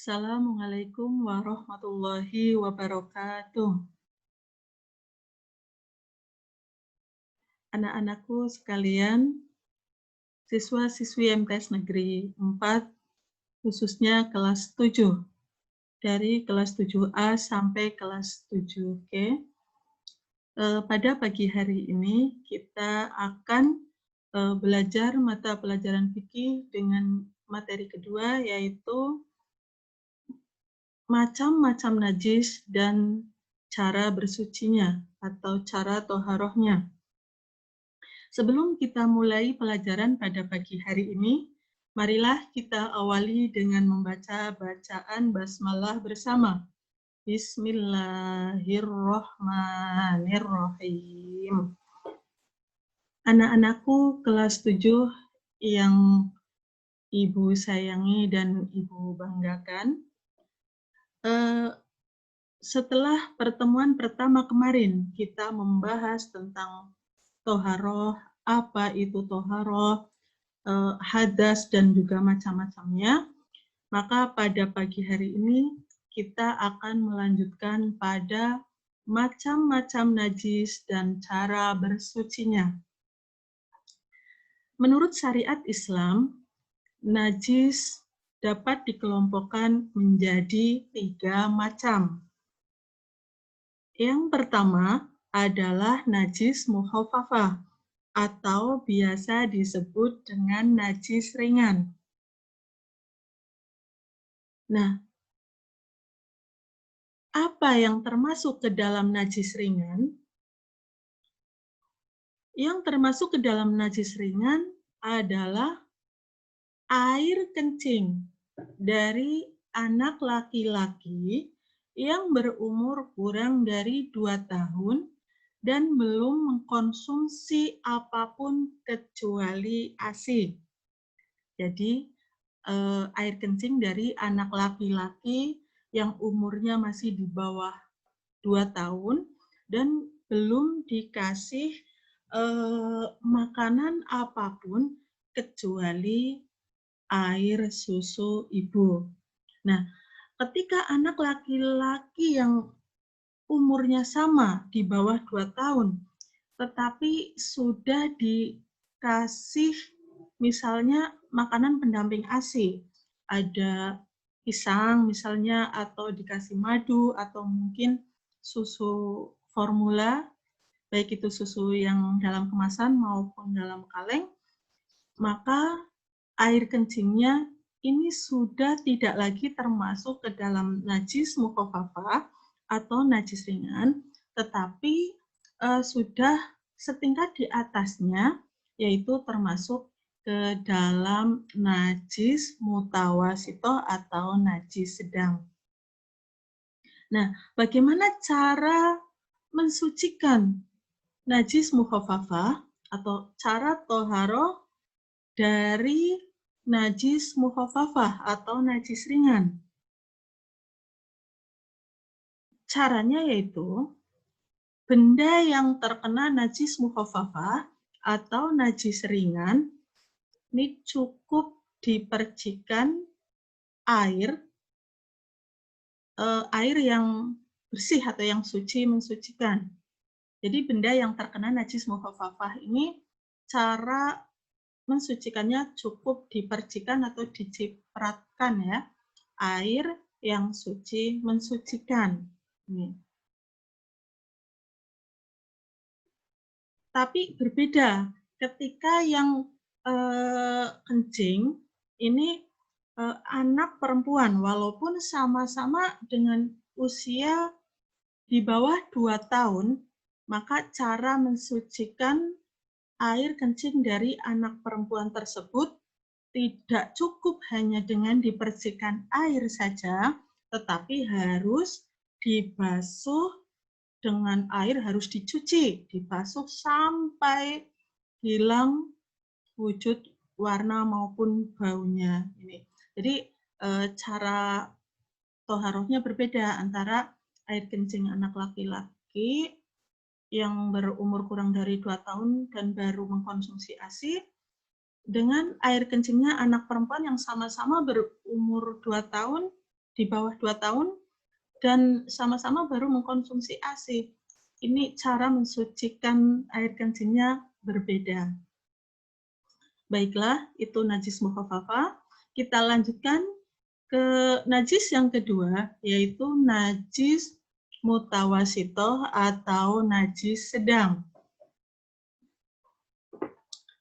Assalamualaikum warahmatullahi wabarakatuh. Anak-anakku sekalian, siswa-siswi MTS Negeri 4, khususnya kelas 7, dari kelas 7A sampai kelas 7G. Pada pagi hari ini kita akan belajar mata pelajaran fikih dengan materi kedua, yaitu macam-macam najis dan cara bersucinya atau cara toharohnya. Sebelum kita mulai pelajaran pada pagi hari ini, marilah kita awali dengan membaca bacaan basmalah bersama. Bismillahirrohmanirrohim. Anak-anakku kelas 7 yang Ibu sayangi dan Ibu banggakan, setelah pertemuan pertama kemarin, kita membahas tentang toharoh, apa itu toharoh, hadas, dan juga macam-macamnya. Maka pada pagi hari ini, kita akan melanjutkan pada macam-macam najis dan cara bersucinya. Menurut syariat Islam, najis dapat dikelompokkan menjadi 3 macam. Yang pertama adalah najis mukhafafah atau biasa disebut dengan najis ringan. Nah, apa yang termasuk ke dalam najis ringan? Yang termasuk ke dalam najis ringan adalah air kencing dari anak laki-laki yang berumur kurang dari 2 tahun dan belum mengkonsumsi apapun kecuali ASI. Jadi, air kencing dari anak laki-laki yang umurnya masih di bawah 2 tahun dan belum dikasih makanan apapun kecuali air susu ibu. Nah, ketika anak laki-laki yang umurnya sama di bawah 2 tahun, tetapi sudah dikasih misalnya makanan pendamping ASI, ada pisang misalnya, atau dikasih madu, atau mungkin susu formula, baik itu susu yang dalam kemasan maupun dalam kaleng, maka air kencingnya ini sudah tidak lagi termasuk ke dalam najis mukhafafah atau najis ringan, tetapi sudah setingkat di atasnya, yaitu termasuk ke dalam najis mutawasito atau najis sedang. Nah, bagaimana cara mensucikan najis mukhafafah atau cara toharoh dari najis mukhafafah atau najis ringan? Caranya yaitu benda yang terkena najis mukhafafah atau najis ringan ini cukup dipercikan air yang bersih atau yang suci, mensucikan. Jadi benda yang terkena najis mukhafafah ini cara mensucikannya cukup dipercikan atau dicipratkan ya, air yang suci, mensucikan. Nih. Tapi berbeda ketika yang kencing ini anak perempuan, walaupun sama-sama dengan usia di bawah 2 tahun, maka cara mensucikan air kencing dari anak perempuan tersebut tidak cukup hanya dengan dipercikan air saja, tetapi harus dibasuh dengan air, harus dicuci, dibasuh sampai hilang wujud warna maupun baunya. Ini. Jadi cara toharohnya berbeda antara air kencing anak laki-laki yang berumur kurang dari 2 tahun dan baru mengkonsumsi ASI dengan air kencingnya anak perempuan yang sama-sama berumur 2 tahun di bawah 2 tahun dan sama-sama baru mengkonsumsi ASI. Ini cara mensucikan air kencingnya berbeda. Baiklah, itu najis mukhafafah. Kita lanjutkan ke najis yang kedua, yaitu najis mutawasitoh atau najis sedang.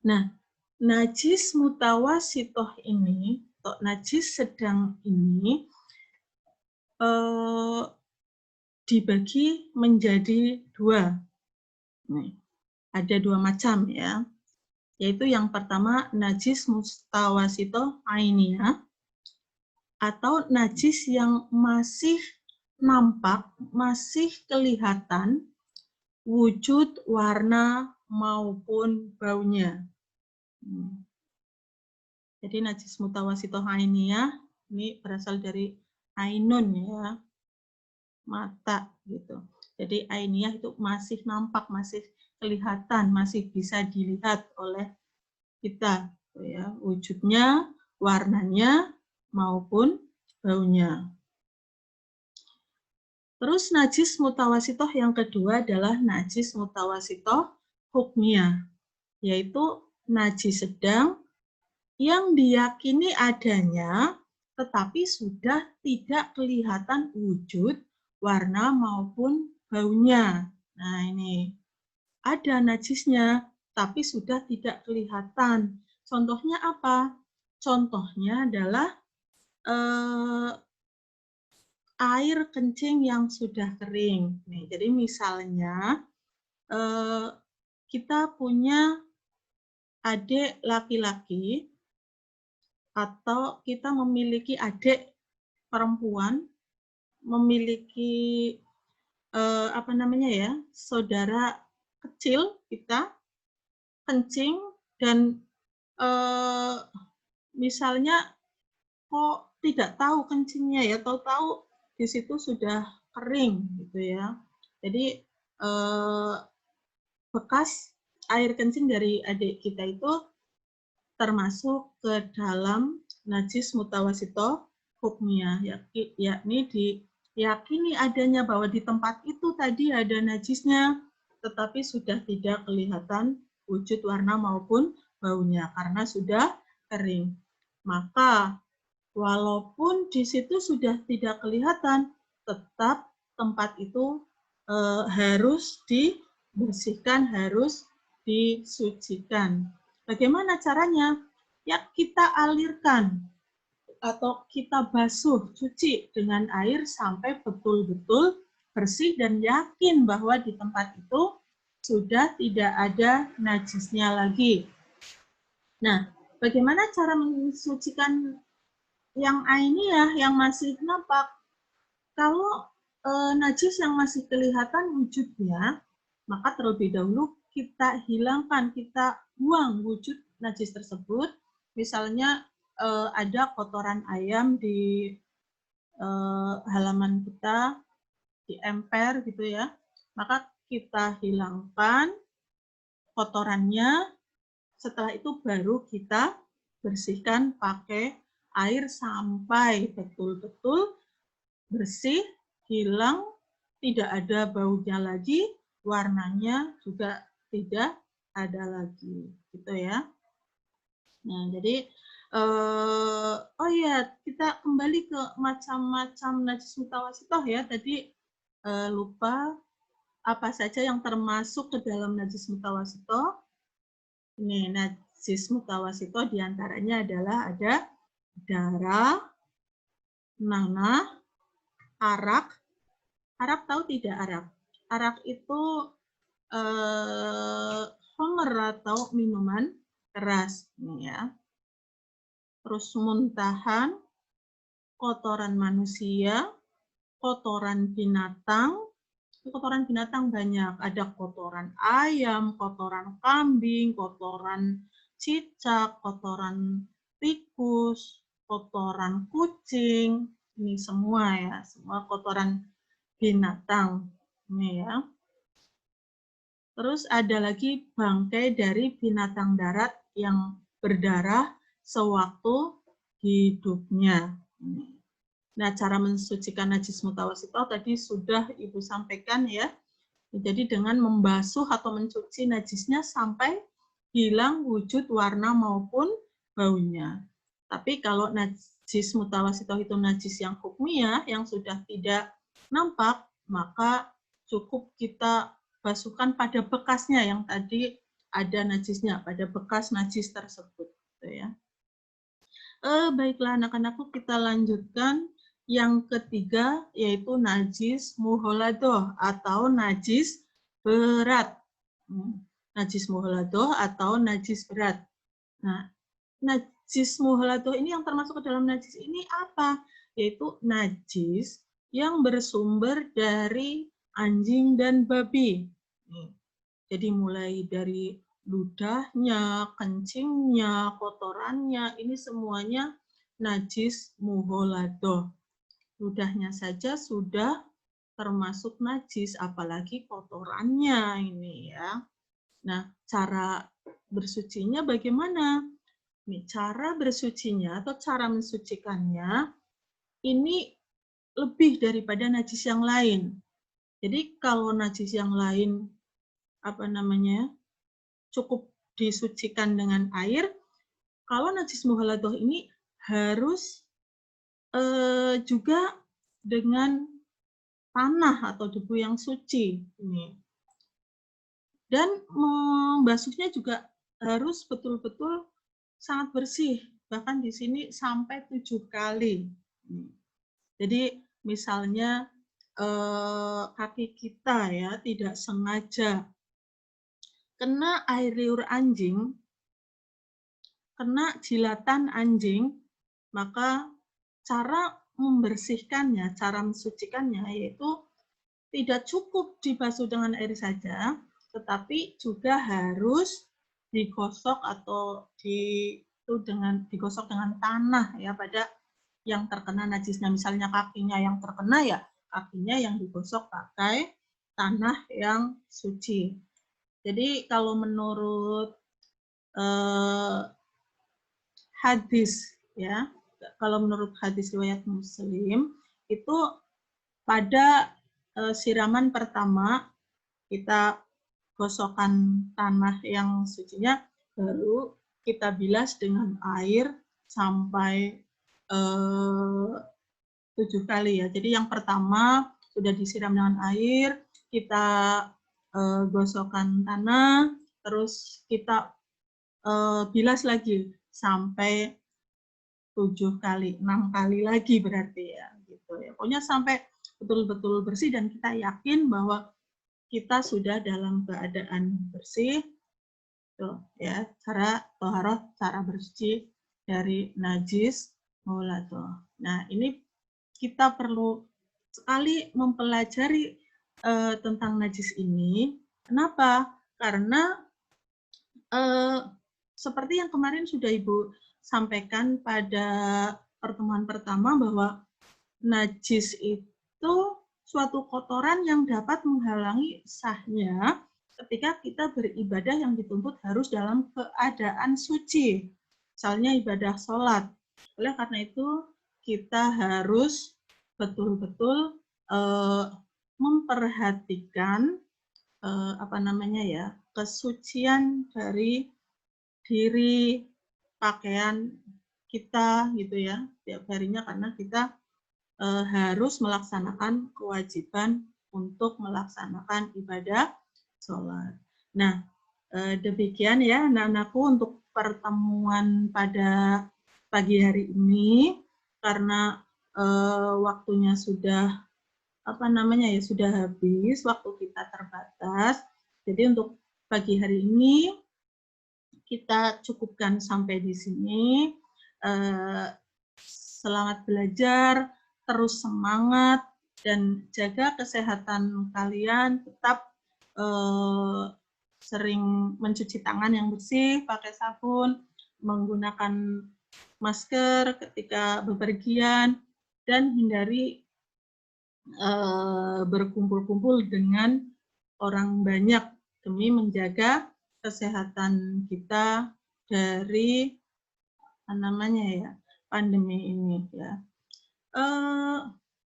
Nah, najis mutawasitoh ini, atau najis sedang ini, dibagi menjadi dua. Nih, ada dua macam ya, yaitu yang pertama najis mutawasitoh ainiyah, atau najis yang masih nampak, masih kelihatan wujud, warna, maupun baunya. Jadi najis mutawasitoh ainiyah ini berasal dari ainun ya, mata gitu. Jadi ainiyah itu masih nampak, masih kelihatan, masih bisa dilihat oleh kita ya, wujudnya, warnanya maupun baunya. Terus najis mutawasitoh yang kedua adalah najis mutawasitoh hukmiyah, yaitu najis sedang yang diyakini adanya tetapi sudah tidak kelihatan wujud, warna maupun baunya. Nah ini, ada najisnya tapi sudah tidak kelihatan. Contohnya apa? Contohnya adalah air kencing yang sudah kering. Nih, jadi misalnya kita punya adik laki-laki atau kita memiliki adik perempuan, memiliki saudara kecil kita kencing dan misalnya kok tidak tahu kencingnya ya, tahu-tahu di situ sudah kering gitu ya. Jadi bekas air kencing dari adik kita itu termasuk ke dalam najis mutawasitoh hukmiyah, yakni diyakini adanya bahwa di tempat itu tadi ada najisnya, tetapi sudah tidak kelihatan wujud, warna maupun baunya karena sudah kering. Maka walaupun di situ sudah tidak kelihatan, tetap tempat itu harus dibersihkan, harus disucikan. Bagaimana caranya? Ya kita alirkan atau kita basuh, cuci dengan air sampai betul-betul bersih dan yakin bahwa di tempat itu sudah tidak ada najisnya lagi. Nah, bagaimana cara mensucikan yang ainiyah, yang masih nampak? Kalau najis yang masih kelihatan wujudnya, maka terlebih dahulu kita hilangkan, kita buang wujud najis tersebut. Misalnya ada kotoran ayam di halaman kita, di emper gitu ya, maka kita hilangkan kotorannya, setelah itu baru kita bersihkan pakai air sampai betul-betul bersih, hilang, tidak ada baunya lagi, warnanya juga tidak ada lagi, gitu ya. Nah, jadi oh ya, kita kembali ke macam-macam najis mutawasitoh ya. Tadi lupa apa saja yang termasuk ke dalam najis mutawasitoh. Ini najis mutawasitoh diantaranya adalah ada darah, nanah, arak. Arak tahu tidak arak? Arak itu homer atau minuman keras, nih ya. Terus muntahan, kotoran manusia, kotoran binatang. Kotoran binatang banyak, ada kotoran ayam, kotoran kambing, kotoran cicak, kotoran tikus, kotoran kucing, ini semua ya, semua kotoran binatang. Ini ya. Terus ada lagi bangkai dari binatang darat yang berdarah sewaktu hidupnya. Nah, cara mensucikan najis mutawasitoh tadi sudah Ibu sampaikan ya. Jadi dengan membasuh atau mencuci najisnya sampai hilang wujud, warna maupun baunya. Tapi kalau najis mutawasitoh itu najis yang hukmiyah, yang sudah tidak nampak, maka cukup kita basuhkan pada bekasnya yang tadi ada najisnya, pada bekas najis tersebut. Gitu ya. Baiklah anak-anakku, kita lanjutkan. Yang ketiga yaitu najis muholadoh atau najis berat. Najis muholadoh atau najis berat. Nah, najis muholadoh ini yang termasuk ke dalam najis ini apa? Yaitu najis yang bersumber dari anjing dan babi. Jadi mulai dari ludahnya, kencingnya, kotorannya, ini semuanya najis muholadoh. Ludahnya saja sudah termasuk najis, apalagi kotorannya ini ya. Nah, cara bersucinya bagaimana? Nih, cara bersucinya atau cara mensucikannya ini lebih daripada najis yang lain. Jadi kalau najis yang lain cukup disucikan dengan air, kalau najis muhaladoh ini harus juga dengan tanah atau debu yang suci. Dan membasuhnya juga harus betul-betul sangat bersih, bahkan di sini sampai 7 kali. Jadi misalnya kaki kita ya tidak sengaja kena air liur anjing, kena jilatan anjing, maka cara membersihkannya, cara mensucikannya yaitu tidak cukup dibasuh dengan air saja, tetapi juga harus digosok atau digosok dengan tanah ya pada yang terkena najisnya. Misalnya kakinya yang terkena ya kakinya yang digosok pakai tanah yang suci. Jadi kalau menurut hadis ya, kalau menurut hadis riwayat Muslim itu pada siraman pertama kita gosokkan tanah yang sucinya, baru kita bilas dengan air sampai 7 kali ya. Jadi yang pertama sudah disiram dengan air, kita gosokkan tanah, terus kita bilas lagi sampai 7 kali, 6 kali lagi berarti ya. Gitu ya. Pokoknya sampai betul-betul bersih dan kita yakin bahwa kita sudah dalam keadaan bersih. Tuh, ya, cara toharoh, cara bersuci dari najis muholadoh. Nah, ini kita perlu sekali mempelajari tentang najis ini. Kenapa? Karena seperti yang kemarin sudah Ibu sampaikan pada pertemuan pertama bahwa najis itu suatu kotoran yang dapat menghalangi sahnya ketika kita beribadah yang dituntut harus dalam keadaan suci. Misalnya ibadah sholat. Oleh karena itu kita harus betul-betul memperhatikan kesucian dari diri, pakaian kita gitu ya tiap harinya, karena kita harus melaksanakan kewajiban untuk melaksanakan ibadah sholat. Nah, demikian ya anak-anakku untuk pertemuan pada pagi hari ini, karena waktunya sudah sudah habis, waktu kita terbatas. Jadi untuk pagi hari ini kita cukupkan sampai di sini. Selamat belajar, terus semangat, dan jaga kesehatan kalian. Tetap sering mencuci tangan yang bersih, pakai sabun, menggunakan masker ketika bepergian, dan hindari berkumpul-kumpul dengan orang banyak demi menjaga kesehatan kita dari pandemi ini ya.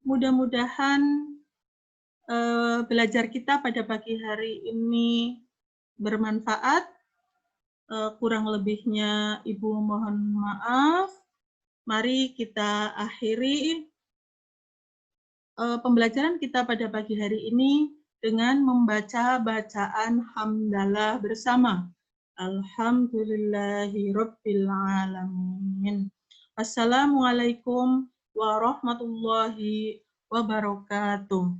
Mudah-mudahan belajar kita pada pagi hari ini bermanfaat. Kurang lebihnya Ibu mohon maaf. Mari kita akhiri pembelajaran kita pada pagi hari ini dengan membaca bacaan hamdalah bersama. Alhamdulillahirabbil alamin. Assalamualaikum warahmatullahi wabarakatuh.